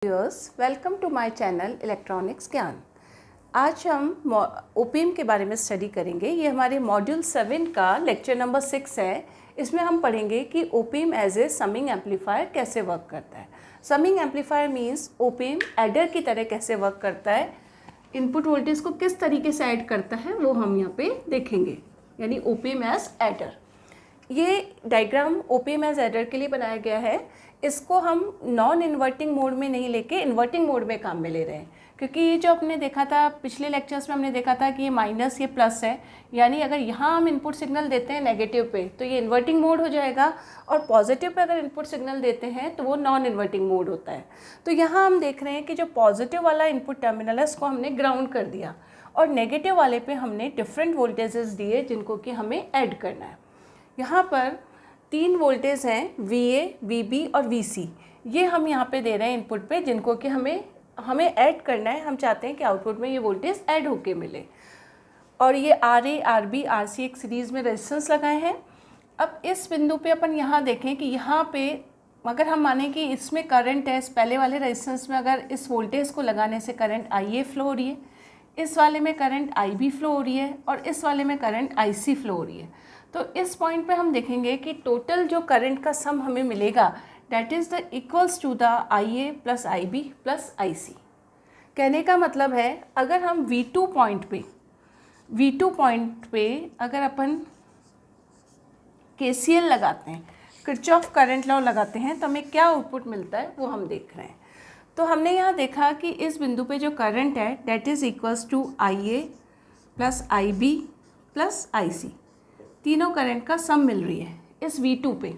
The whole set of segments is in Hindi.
Viewers, welcome to my channel electronics Gyan. आज हम ओपीएम के बारे में स्टडी करेंगे। ये हमारे मॉड्यूल 7 का लेक्चर नंबर 6 है। इसमें हम पढ़ेंगे कि op amp as a summing amplifier कैसे वर्क करता है। Summing amplifier means op amp adder की तरह कैसे वर्क करता है, इनपुट वोल्टेज को किस तरीके से ऐड करता है वो हम यहाँ पे देखेंगे, यानी ओपीएम एज एडर। ये डायग्राम ओपीएम एज एडर के लिए बनाया गया है। इसको हम नॉन इन्वर्टिंग मोड में नहीं लेके इन्वर्टिंग मोड में काम में ले रहे हैं, क्योंकि ये जो आपने देखा था पिछले लेक्चर्स में, हमने देखा था कि ये माइनस ये प्लस है, यानी अगर यहाँ हम इनपुट सिग्नल देते हैं नेगेटिव पे तो ये इन्वर्टिंग मोड हो जाएगा, और पॉजिटिव पे अगर इनपुट सिग्नल देते हैं तो वो नॉन इन्वर्टिंग मोड होता है। तो यहाँ हम देख रहे हैं कि जो पॉजिटिव वाला इनपुट टर्मिनल है उसको हमने ग्राउंड कर दिया, और नेगेटिव वाले पे हमने डिफरेंट वोल्टेजेस दिए जिनको कि हमें ऐड करना है। यहाँ पर 3 वोल्टेज हैं, VA, VB और VC। ये हम यहाँ पे दे रहे हैं इनपुट पे, जिनको कि हमें ऐड करना है। हम चाहते हैं कि आउटपुट में ये वोल्टेज ऐड होके मिले। और ये RA, RB, RC एक सीरीज़ में रेजिस्टेंस लगाए हैं। अब इस बिंदु पे अपन यहाँ देखें कि यहाँ पे अगर हम माने कि इसमें करंट है, इस पहले वाले रेजिस्टेंस में अगर इस वोल्टेज को लगाने से करंट IA फ्लो हो रही है, इस वाले में करंट IB फ्लो हो रही है, और इस वाले में करंट IC फ्लो हो रही है, तो इस पॉइंट पे हम देखेंगे कि टोटल जो करंट का सम हमें मिलेगा that is the equals to the IA plus IB plus IC। कहने का मतलब है अगर हम V2 पॉइंट पे अगर अपन KCL लगाते हैं, किरचॉफ करंट लॉ लगाते हैं, तो हमें क्या आउटपुट मिलता है वो हम देख रहे हैं। तो हमने यहाँ देखा कि इस बिंदु पे जो करंट है that is equals to IA plus IB plus IC। तीनों करंट का सम मिल रही है इस V2 पे।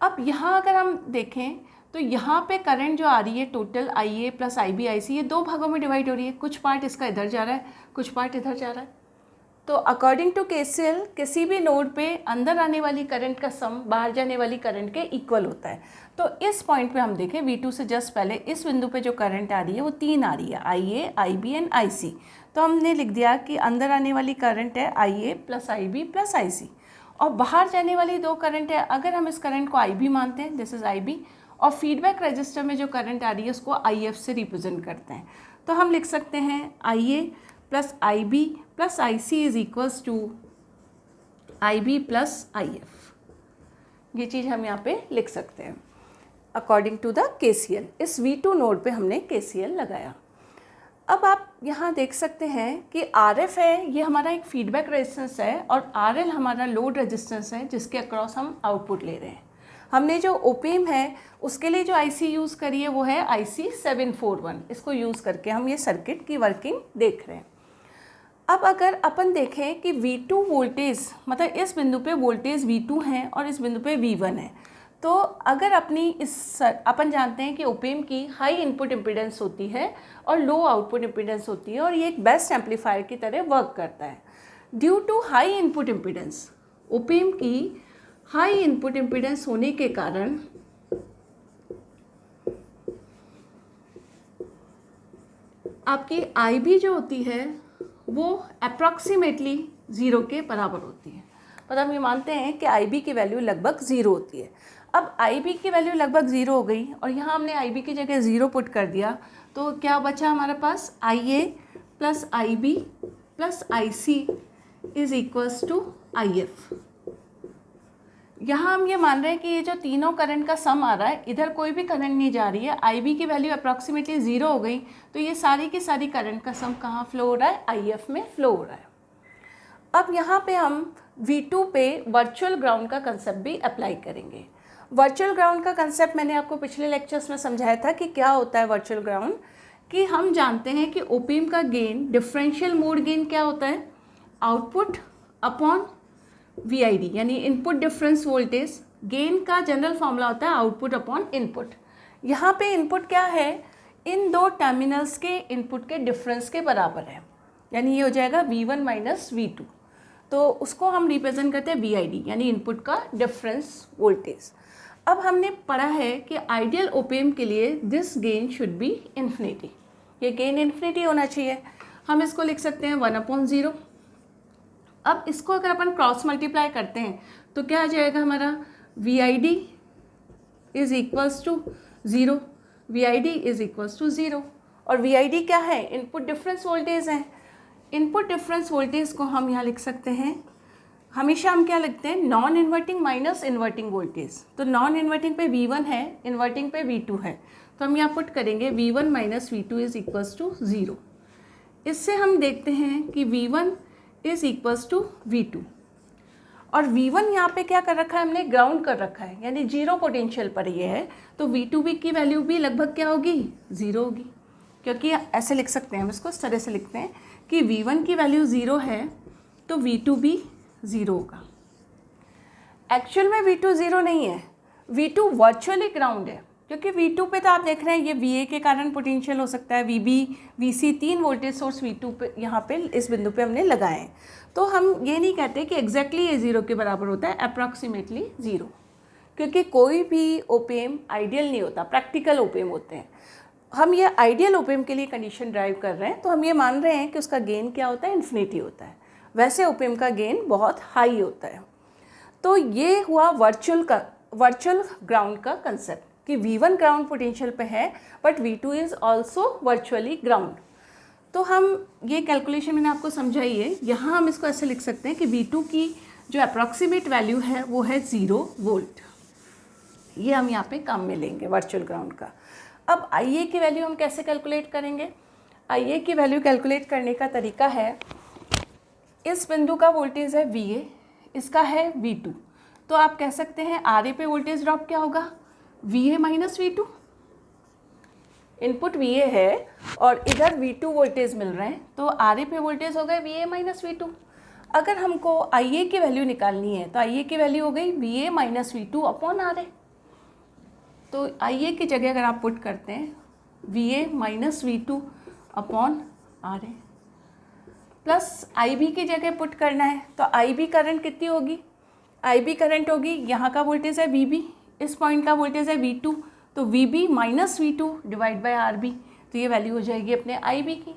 अब यहाँ अगर हम देखें तो यहाँ पे करंट जो आ रही है total IA plus IB IC, ये 2 भागों में डिवाइड हो रही है। कुछ पार्ट इसका इधर जा रहा है, कुछ पार्ट इधर जा रहा है। तो अकॉर्डिंग टू KCL किसी भी नोड पे अंदर आने वाली करंट का सम बाहर जाने वाली करंट के इक्वल होता है। तो इस पॉइंट पे हम देखें V2 से जस्ट पहले इस बिंदु पे जो करंट आ रही है वो 3 आ रही है, IA, IB एंड IC। तो हमने लिख दिया कि अंदर आने वाली करंट है IA plus IB plus IC, और बाहर जाने वाली 2 करंट है। अगर हम इस करंट को IB मानते हैं, दिस इज़ IB, और फीडबैक रजिस्टर में जो करंट आ रही है उसको IF से रिप्रेजेंट करते हैं। तो हम लिख सकते हैं IA plus IB plus IC is equals to IB plus IF। ये चीज़ हम यहाँ पे लिख सकते हैं अकॉर्डिंग टू द KCL। इस V2 नोड पे हमने KCL लगाया। अब आप यहाँ देख सकते हैं कि RF है, ये हमारा एक फीडबैक रेजिस्टेंस है, और RL हमारा लोड रेजिस्टेंस है जिसके अक्रॉस हम आउटपुट ले रहे हैं। हमने जो ओपीएम है उसके लिए जो IC यूज़ करी है वो है IC 741। इसको यूज़ करके हम ये सर्किट की वर्किंग देख रहे हैं। अब अगर अपन देखें कि V2 वोल्टेज, मतलब इस बिंदु पे वोल्टेज V2 है और इस बिंदु पे V1 है, तो अगर अपन जानते हैं कि ओपीएम की हाई इनपुट इम्पीडेंस होती है और लो आउटपुट इम्पीडेंस होती है, और ये एक बेस्ट एम्पलीफायर की तरह वर्क करता है। Due to high input impedance, op amp की हाई इनपुट इम्पीडेंस होने के कारण आपकी IB जो होती है वो अप्रॉक्सीमेटली 0 के बराबर होती है। मतलब हम ये मानते हैं कि IB की वैल्यू लगभग 0 होती है। अब IB की वैल्यू लगभग 0 हो गई, और यहाँ हमने IB की जगह 0 पुट कर दिया, तो क्या बचा हमारे पास IA plus IB plus IC is equals to IF। यहाँ हम ये मान रहे हैं कि ये जो तीनों करंट का सम आ रहा है, इधर कोई भी करंट नहीं जा रही है, IB की वैल्यू अप्रॉक्सीमेटली 0 हो गई, तो ये सारी की सारी करंट का सम कहाँ फ्लो हो रहा है, IF में फ्लो हो रहा है। अब यहाँ पे हम V2 पे वर्चुअल ग्राउंड का कंसेप्ट भी अप्लाई करेंगे। वर्चुअल ग्राउंड का कंसेप्ट मैंने आपको पिछले लेक्चर्स में समझाया था कि क्या होता है वर्चुअल ग्राउंड। कि हम जानते हैं कि ओपीएम का गेन, डिफरेंशियल मोड गेन क्या होता है, आउटपुट अपॉन VID, यानी इनपुट डिफरेंस वोल्टेज। गेन का जनरल फॉर्मूला होता है आउटपुट अपॉन इनपुट। यहाँ पे इनपुट क्या है, इन 2 टर्मिनल्स के इनपुट के डिफरेंस के बराबर है, यानी ये हो जाएगा V1 माइनस V2। तो उसको हम रिप्रेजेंट करते हैं VID, यानी इनपुट का डिफरेंस वोल्टेज। अब हमने पढ़ा है कि आइडियल ओपीएम के लिए this gain should be infinity, ये गेन इन्फिनिटी होना चाहिए। हम इसको लिख सकते हैं 1/0। अब इसको अगर अपन क्रॉस मल्टीप्लाई करते हैं तो क्या आ जाएगा हमारा, VID is equals to 0। VID is equals to 0। और VID क्या है? इनपुट डिफरेंस वोल्टेज है। इनपुट डिफरेंस वोल्टेज को हम यहाँ लिख सकते हैं, हमेशा हम क्या लिखते हैं, non inverting minus inverting voltage. तो नॉन इन्वर्टिंग पे V1 है, इन्वर्टिंग पे V2 है, तो हम यहाँ पुट करेंगे V1 minus V2 is equals to 0। इससे हम देखते हैं कि V1 is equals to V2, और V1 यहाँ पे क्या कर रखा है हमने, ग्राउंड कर रखा है, यानी 0 पोटेंशियल पर ये है। तो V2 भी की वैल्यू भी लगभग क्या होगी, 0 होगी, क्योंकि ऐसे लिख सकते हैं हम इसको, इस तरह से लिखते हैं कि V1 की वैल्यू 0 है तो V2 भी 0 होगा। एक्चुअल में V2 0 नहीं है, V2 वर्चुअली ग्राउंड है, क्योंकि V2 पे तो आप देख रहे हैं ये VA के कारण पोटेंशियल हो सकता है, VB VC 3 voltage source V2 पे यहाँ पे इस बिंदु पे हमने लगाए हैं। तो हम ये नहीं कहते कि एग्जैक्टली ये 0 के बराबर होता है, अप्रॉक्सीमेटली 0, क्योंकि कोई भी ओपेम आइडियल नहीं होता, प्रैक्टिकल ओपेम होते हैं। हम ये आइडियल ओपेम के लिए कंडीशन ड्राइव कर रहे हैं, तो हम ये मान रहे हैं कि उसका गेन क्या होता है, इन्फिनिटी होता है। वैसे ओपेम का गेन बहुत हाई होता है। तो ये हुआ वर्चुअल ग्राउंड का कंसेप्ट कि V1 ग्राउंड पोटेंशियल पे है but V2 is also virtually ground. तो हम ये कैलकुलेशन मैंने आपको समझाई है, यहाँ हम इसको ऐसे लिख सकते हैं कि V2 की जो अप्रॉक्सीमेट वैल्यू है वो है 0 वोल्ट। ये हम यहाँ पे काम में लेंगे वर्चुअल ग्राउंड का। अब IA की वैल्यू हम कैसे कैलकुलेट करेंगे? IA की वैल्यू कैलकुलेट करने का तरीका है, इस बिंदु का वोल्टेज है VA, इसका है V2, तो आप कह सकते हैं RA पे वोल्टेज ड्रॉप क्या होगा, VA minus V2। Input VA है और इधर V2 वोल्टेज मिल रहे हैं, तो RA पे वोल्टेज हो गए VA माइनस V2। अगर हमको IA की वैल्यू निकालनी है तो IA की वैल्यू हो गई VA minus V2 upon RA। तो IA की जगह अगर आप पुट करते हैं VA minus V2 upon RA, plus IB की जगह पुट करना है, तो IB करंट कितनी होगी, IB करंट होगी, यहाँ का वोल्टेज है VB, इस पॉइंट का वोल्टेज है V2, तो VB minus V2 divide by RB, तो ये वैल्यू हो जाएगी अपने IB की।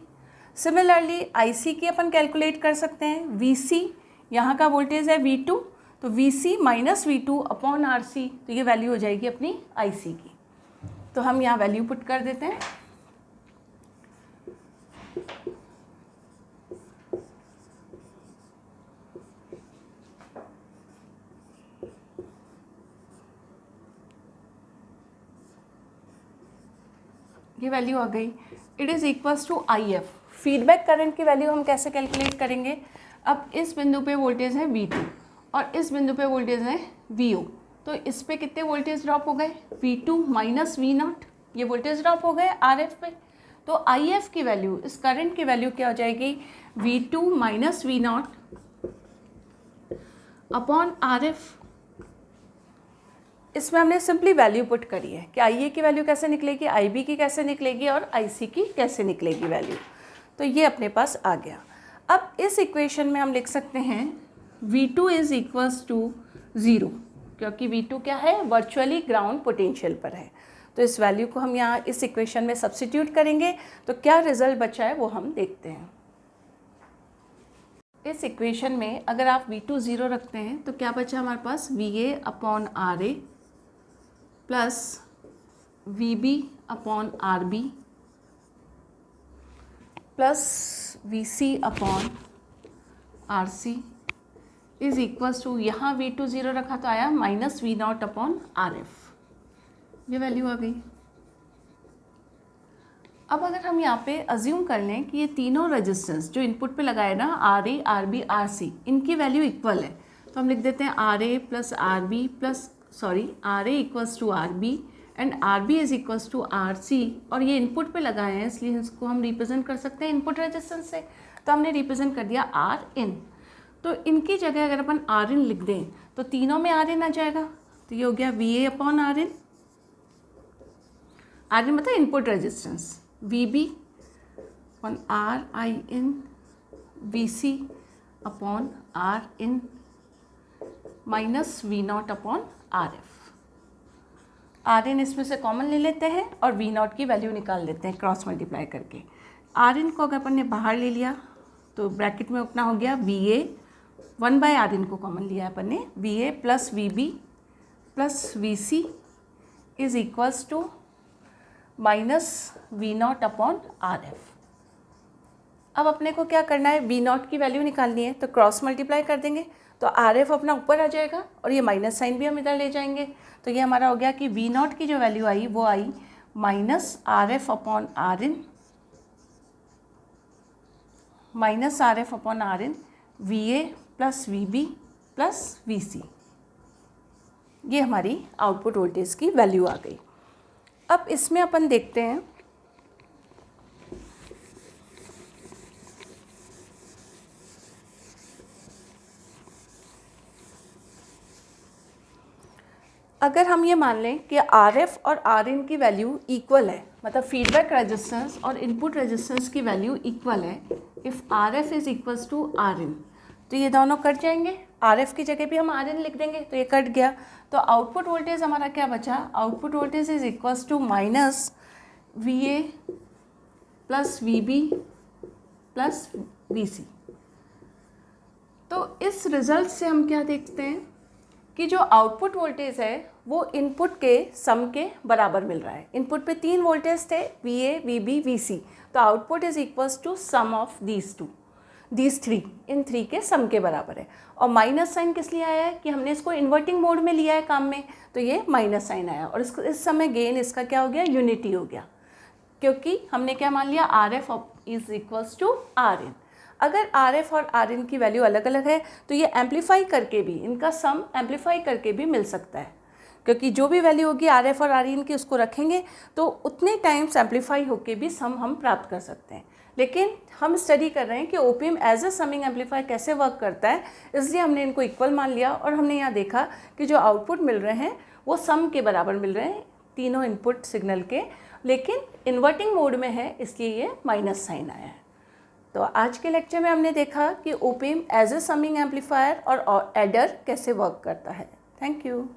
सिमिलरली IC की अपन कैलकुलेट कर सकते हैं, VC यहाँ का वोल्टेज है V2, तो VC minus V2 upon RC, तो ये वैल्यू हो जाएगी अपनी IC की। तो हम यहाँ वैल्यू पुट कर देते हैं। ये वैल्यू आ गई, it is equals to IF। Feedback current की वैल्यू हम कैसे कैलकुलेट करेंगे? अब इस बिंदु पे वोल्टेज है V2 और इस बिंदु पे वोल्टेज है VO, तो इस पे कितने वोल्टेज ड्रॉप हो गए, V2 माइनस V0, ये वोल्टेज ड्रॉप हो गए RF पे। तो IF की वैल्यू, इस करंट की वैल्यू क्या हो जाएगी, V2 minus V0 upon RF। इसमें हमने सिंपली वैल्यू पुट करी है कि IA की वैल्यू कैसे निकलेगी, IB की कैसे निकलेगी और IC की कैसे निकलेगी वैल्यू, तो ये अपने पास आ गया। अब इस इक्वेशन में हम लिख सकते हैं V2 इज़ इक्वल्स टू 0, क्योंकि V2 क्या है, वर्चुअली ग्राउंड पोटेंशियल पर है। तो इस वैल्यू को हम यहाँ इस इक्वेशन में सब्स्टिट्यूट करेंगे, तो क्या रिजल्ट बचा है वो हम देखते हैं। इस इक्वेशन में अगर आप V2 0 रखते हैं तो क्या बचा हमारे पास, VA upon RA plus VB upon RB plus VC upon RC is equals to, यहाँ V2 0 रखा तो आया माइनस V0 अपॉन RF, ये वैल्यू आ गई। अब अगर हम यहाँ पे अज्यूम कर लें कि ये तीनों रेजिस्टेंस जो इनपुट पे लगाए ना, RA RB RC, इनकी वैल्यू इक्वल है, तो हम लिख देते हैं RA plus RB plus RA equals to RB and RB is equals to RC, और ये इनपुट पे लगाए हैं इसलिए इसको हम रिप्रेजेंट कर सकते हैं इनपुट रेजिस्टेंस से, तो हमने रिप्रेजेंट कर दिया RIN। तो इनकी जगह अगर अपन RIN लिख दें तो तीनों में RIN आ जाएगा, तो ये हो गया VA अपॉन RIN, RIN मतलब input resistance, VB upon RIN, VC upon RIN minus V0 upon RF। RIN इसमें से कॉमन ले लेते हैं और V0 की वैल्यू निकाल लेते हैं क्रॉस मल्टीप्लाई करके। RIN को अगर अपन ने बाहर ले लिया तो ब्रैकेट में उतना हो गया VA, 1 बाय RIN को कॉमन लिया अपन ने, VA plus VB plus VC is equals to minus V naught upon R F. अब अपने को क्या करना है, वी नॉट की वैल्यू निकालनी है, तो क्रॉस मल्टीप्लाई कर देंगे तो आर एफ अपना ऊपर आ जाएगा और ये माइनस साइन भी हम इधर ले जाएंगे। तो ये हमारा हो गया कि वी नॉट की जो वैल्यू आई वो I minus R F upon R in, minus R F upon R in V A plus V B plus V C. ये हमारी आउटपुट वोल्टेज की वैल्यू आ गई। अब इसमें अपन देखते हैं अगर हम ये मान लें कि आर एफ और आर इन की वैल्यू इक्वल है, मतलब फीडबैक रेजिस्टेंस और इनपुट रेजिस्टेंस की वैल्यू इक्वल है, if R F is equals to R in, तो ये दोनों कट जाएंगे। आर एफ की जगह भी हम आर इन लिख देंगे तो ये कट गया। तो आउटपुट वोल्टेज हमारा क्या बचा, output voltage is equals to minus V A plus V B plus V C. तो इस रिजल्ट से हम क्या देखते हैं कि जो आउटपुट वोल्टेज है वो इनपुट के सम के बराबर मिल रहा है। इनपुट पे 3 वोल्टेज थे, V A V B V C, तो output is equals to sum of these three, इन 3 के सम के बराबर है। और माइनस साइन किस लिए आया है कि हमने इसको इन्वर्टिंग मोड में लिया है काम में, तो ये माइनस साइन आया। और इस समय गेन इसका क्या हो गया, यूनिटी हो गया, क्योंकि हमने क्या मान लिया, R F is equals to R in. अगर आर एफ और आर इन की वैल्यू अलग अलग है तो ये एम्पलीफाई करके भी, इनका सम एम्पलीफाई करके भी मिल सकता है, क्योंकि जो भी वैल्यू होगी आर एफ और आर इन की उसको रखेंगे तो उतने टाइम्स एम्पलीफाई होके भी सम हम प्राप्त कर सकते हैं। लेकिन हम स्टडी कर रहे हैं कि op amp as a summing amplifier कैसे वर्क करता है, इसलिए हमने इनको इक्वल मान लिया और हमने यहाँ देखा कि जो आउटपुट मिल रहे हैं वो सम के बराबर मिल रहे हैं तीनों इनपुट सिग्नल के, लेकिन इन्वर्टिंग मोड में है इसलिए ये माइनस साइन आया है। तो आज के लेक्चर में हमने देखा कि op amp as a summing amplifier और एडर कैसे वर्क करता है। Thank you.